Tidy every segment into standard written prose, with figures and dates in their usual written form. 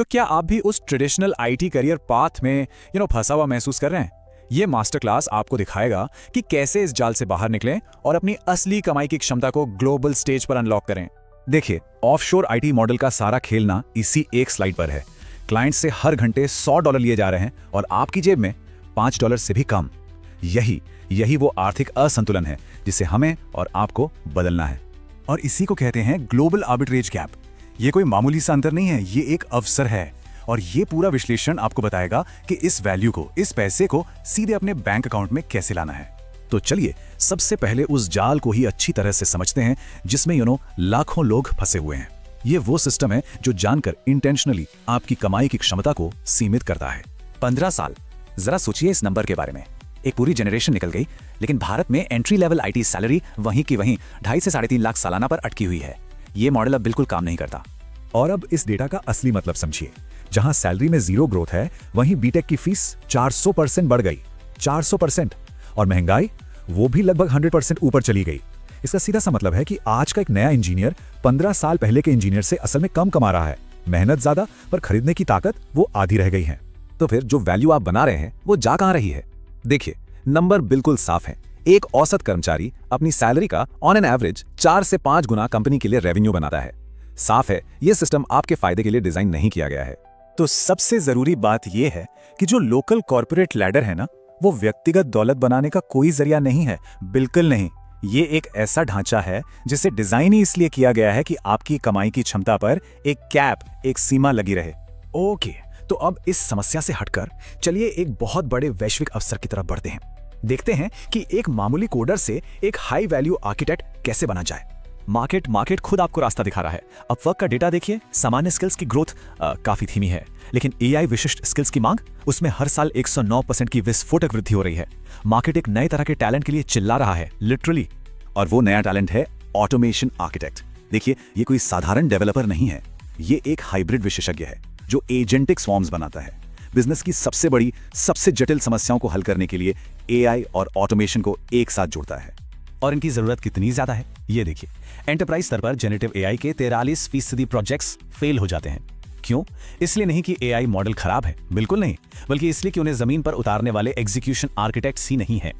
तो क्या आप भी उस ट्रेडिशनल आईटी करियर पाथ में फंसा हुआ महसूस कर रहे हैं? ये मास्टर क्लास आपको दिखाएगा कि कैसे इस जाल से बाहर निकलें और अपनी असली कमाई की क्षमता को ग्लोबल स्टेज पर अनलॉक करें। देखिए, ऑफशोर आईटी मॉडल का सारा खेलना इसी एक स्लाइड पर है। क्लाइंट से हर घंटे $100 लिए जा रहे हैं और आपकी जेब में $5 से भी कम। यही वो आर्थिक असंतुलन है जिसे हमें और आपको बदलना है। और इसी को कहते हैं ग्लोबल आर्बिट्रेज गैप। ये कोई मामूली सा अंतर नहीं है, ये एक अवसर है। और ये पूरा विश्लेषण आपको बताएगा कि इस वैल्यू को, इस पैसे को सीधे अपने बैंक अकाउंट में कैसे लाना है। तो चलिए सबसे पहले उस जाल को ही अच्छी तरह से समझते हैं जिसमें लाखों लोग फंसे हुए हैं। ये वो सिस्टम है जो जानकर इंटेंशनली आपकी कमाई की क्षमता को सीमित करता है। 15 साल, जरा सोचिए इस नंबर के बारे में। एक पूरी जनरेशन निकल गई, लेकिन भारत में एंट्री लेवल आईटी सैलरी वहीं की वहीं 2.5 से 3.5 लाख सालाना पर अटकी हुई है। ये मॉडल अब बिल्कुल काम नहीं करता। और अब इस डेटा का असली मतलब समझिए। जहां सैलरी में 0 ग्रोथ है, वहीं बीटेक की फीस 400% बढ़ गई। 400%। और महंगाई वो भी लगभग 100% ऊपर चली गई। इसका सीधा सा मतलब है कि आज का एक नया इंजीनियर 15 साल पहले के इंजीनियर से असल में कम कमा रहा है। मेहनत ज्यादा, पर खरीदने की ताकत वो आधी रह गई है। तो फिर जो वैल्यू आप बना रहे हैं वो जा कहां रही है? देखिए, नंबर बिल्कुल साफ है। एक औसत कर्मचारी अपनी सैलरी का ऑन एन एवरेज 4 से 5 गुना कंपनी के लिए रेवेन्यू बनाता है। साफ है, यह सिस्टम आपके फायदे के लिए डिजाइन नहीं किया गया है। तो सबसे जरूरी बात यह है कि जो लोकल कॉर्पोरेट लैडर है ना, वो व्यक्तिगत दौलत बनाने का कोई जरिया नहीं है। बिल्कुल नहीं। ये एक ऐसा ढांचा है जिसे डिजाइन ही इसलिए किया गया है कि आपकी कमाई की क्षमता पर एक कैप, एक सीमा लगी रहे। ओके, तो अब इस समस्या से हटकर चलिए एक बहुत बड़े वैश्विक अवसर की तरफ बढ़ते हैं। देखते हैं कि एक मामूली कोडर से एक हाई वैल्यू आर्किटेक्ट कैसे बना जाए। मार्केट खुद आपको रास्ता दिखा रहा है। अपवर्क का डेटा देखिए, सामान्य स्किल्स की ग्रोथ काफी धीमी है, लेकिन एआई विशिष्ट स्किल्स की मांग, उसमें हर साल 109% की विस्फोटक वृद्धि हो रही है। मार्केट एक नए तरह के टैलेंट के लिए चिल्ला रहा है, लिटरली। और वो नया टैलेंट है ऑटोमेशन आर्किटेक्ट। देखिए, ये कोई साधारण डेवलपर नहीं है, ये एक हाइब्रिड विशेषज्ञ है जो एजेंटिक स्वॉर्म्स बनाता है। बिजनेस की सबसे बड़ी, सबसे जटिल समस्याओं को हल करने के लिए एआई और ऑटोमेशन को एक साथ जोड़ता है। और इनकी जरूरत कितनी ज्यादा है, ये देखिए। एंटरप्राइज स्तर पर जेनरेटिव एआई के 43% प्रोजेक्ट्स फेल हो जाते हैं। क्यों? इसलिए नहीं कि एआई मॉडल खराब है, बिल्कुल नहीं, बल्कि इसलिए कि उन्हें जमीन पर उतारने वाले एग्जीक्यूशन आर्किटेक्ट्स ही नहीं है।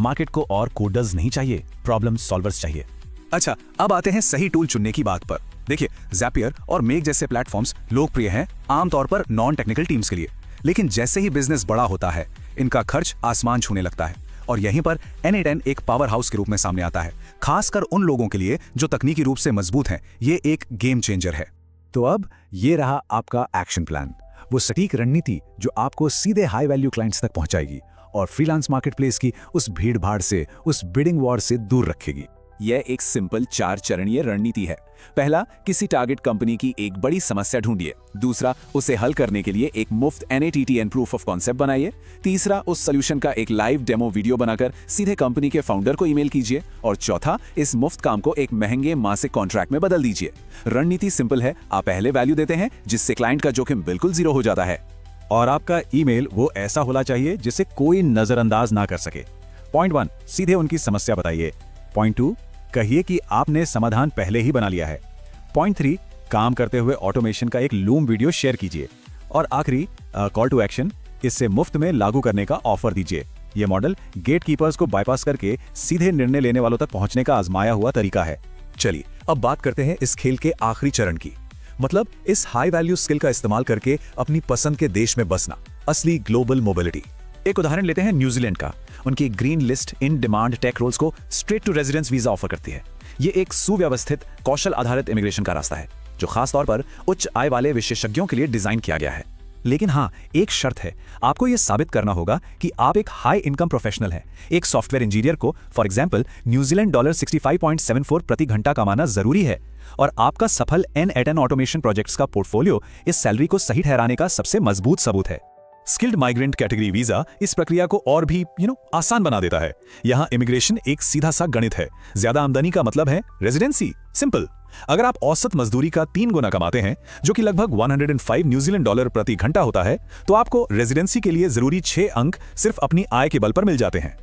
मार्केट को और कोडर्स नहीं चाहिए, प्रॉब्लम सॉल्वर्स चाहिए। अच्छा, अब आते हैं सही टूल चुनने की बात पर। देखिए, ज़ैपियर और मेक जैसे प्लेटफॉर्म्स लोकप्रिय हैं आमतौर पर नॉन टेक्निकल टीम्स के लिए, लेकिन जैसे ही बिजनेस बड़ा होता है, इनका खर्च आसमान छूने लगता है। और यहीं पर n8n एक पावर हाउस के रूप में सामने आता है, खासकर उन लोगों के लिए जो तकनीकी रूप से मजबूत हैं। ये एक गेम चेंजर है। तो अब ये रहा आपका एक्शन प्लान, वो सटीक रणनीति जो आपको सीधे हाई वैल्यू क्लाइंट्स तक पहुंचाएगी और फ्रीलांस मार्केटप्लेस की उस भीड़ भाड़ से, उस बिडिंग वॉर से दूर रखेगी। यह एक सिंपल 4 चरणीय रणनीति है। पहला, किसी टारगेट कंपनी की एक बड़ी समस्या ढूंढिए। दूसरा, उसे हल करने के लिए एक मुफ्त NATTN प्रूफ ऑफ कॉन्सेप्ट बनाइए। तीसरा, उस सॉल्यूशन का एक लाइव डेमो वीडियो बनाकर सीधे कंपनी के फाउंडर को ईमेल कीजिए। और चौथा, इस मुफ्त काम को एक महंगे मासिक कॉन्ट्रैक्ट में बदल दीजिए। रणनीति सिंपल है, आप पहले वैल्यू देते हैं जिससे क्लाइंट का जोखिम बिल्कुल 0 हो जाता है। और आपका ईमेल वो ऐसा होना चाहिए जिसे कोई नजरअंदाज ना कर सके। पॉइंट 1, सीधे उनकी समस्या बताइए। पॉइंट 2, कहिए कि आपने समाधान पहले ही बना लिया है। पॉइंट 3, काम करते हुए ऑटोमेशन का एक लूम वीडियो शेयर कीजिए। और आखिरी, कॉल टू एक्शन, इससे मुफ्त में लागू करने का ऑफर दीजिए। यह मॉडल गेटकीपर्स को बाईपास करके सीधे निर्णय लेने वालों तक पहुंचने का आजमाया हुआ तरीका है। चलिए अब बात करते हैं इस खेल के आखिरी चरण की, मतलब इस हाई वैल्यू स्किल का इस्तेमाल करके अपनी पसंद के देश में बसना, असली ग्लोबल मोबिलिटी। एक उदाहरण लेते हैं न्यूजीलैंड का। उनकी green list in demand tech roles को straight to residence visa offer करती है। ये एक सुव्यवस्थित, कौशल आधारित इमिग्रेशन का रास्ता है जो खास तौर पर उच्च आय वाले विशेषज्ञों के लिए डिजाइन किया गया है। लेकिन हाँ, एक शर्त है, आपको यह साबित करना होगा कि आप एक हाई इनकम प्रोफेशनल हैं। एक सॉफ्टवेयर इंजीनियर को फॉर एग्जांपल न्यूजीलैंड $65.74 प्रति घंटा कमाना जरूरी है। और आपका सफल n8n ऑटोमेशन प्रोजेक्ट्स का पोर्टफोलियो इस सैलरी को सही ठहराने का सबसे मजबूत सबूत है। स्किल्ड माइग्रेंट कैटेगरी वीजा इस प्रक्रिया को और भी आसान बना देता है। यहाँ इमिग्रेशन एक सीधा सा गणित है। ज्यादा आमदनी का मतलब है रेजिडेंसी। सिंपल। अगर आप औसत मजदूरी का 3 गुना कमाते हैं, जो कि लगभग 105 न्यूजीलैंड डॉलर प्रति घंटा होता है, तो आपको रेजिडेंसी के लिए जरूरी 6 अंक सिर्फ अपनी आय के बल पर मिल जाते हैं।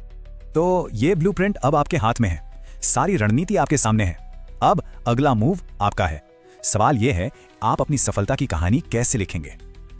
तो ये ब्लूप्रिंट अब आपके हाथ में है, सारी रणनीति आपके सामने है। अब अगला मूव आपका है। सवाल यह है, आप अपनी सफलता की कहानी कैसे लिखेंगे?